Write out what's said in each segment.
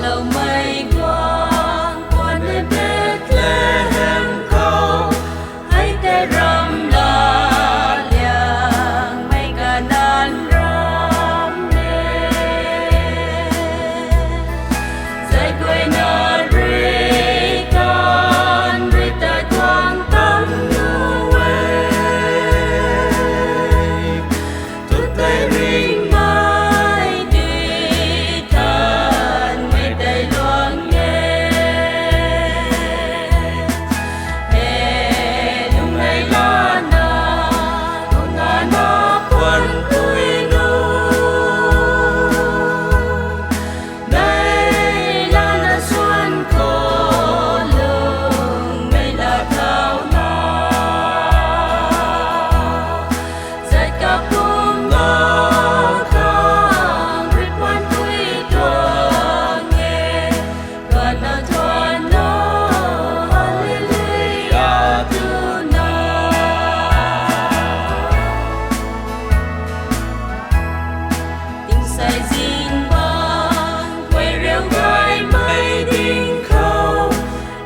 lầu mây quang qua nơi Bethlehem cầu hãy té râm la liang mây cả nan ram nê dạy quê na rê con rê ta thoáng tâm nu quê tụt tay ring mai đi thân mây tay loang nghe hè lung này la na con ngà na quân tuổi nu đây là na xuân khổ lùng đây là thảo na dạy cả cùng ngõ khang rít quan tuổi tua nghe gần ở thua nó hallelujah tu na tình say gìn băng quay rêu gai mây đinh khâu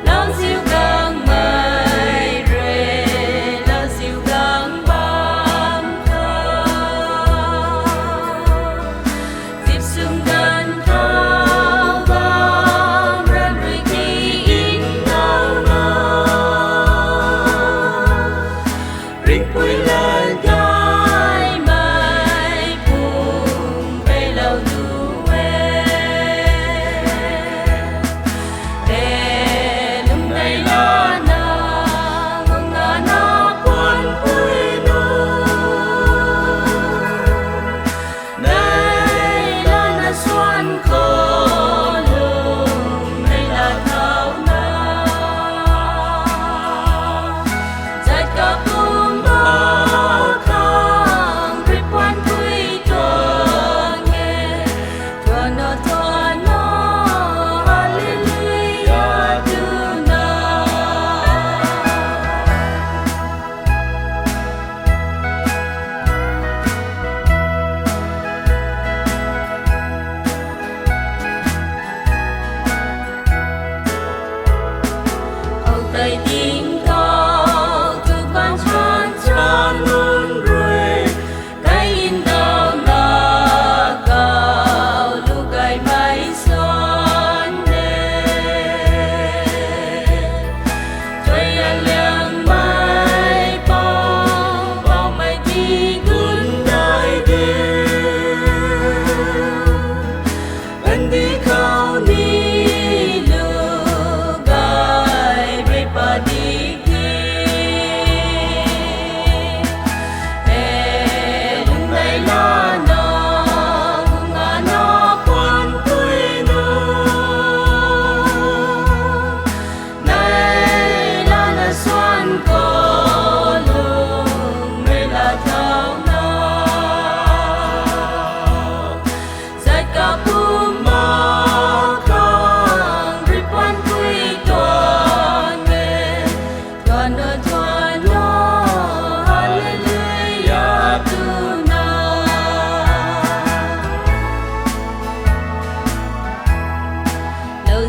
lao diêu gang mây rê lao diêu gang băng khâu dịp sương gần thao vang ran rui khi in nao nao ring quy lên gai mây cùng bay lâu du về để lung này la na ngông ngà na quân quy nu đây là na xuân khổ lùng đây là thảo na dạy cả cùng ngõ khang rít quan quy tua nghe tua nó hallelujah tu na hậu tây tiếng cao từ con chan chan nun ruồi cái in đau na cao lu gai mây son nê trời ăn liang mây bao bao mây đi gun đại đi anh đi khâu ni lu gai bay pa đi hè lung này la na ngông ngà na quân tuổi nu này là na xuân khổ lùng đây là thảo na dạy cả cùng ngõ khang rít quan quy tua nghe gần ở thua nó hallelujah tu na lâu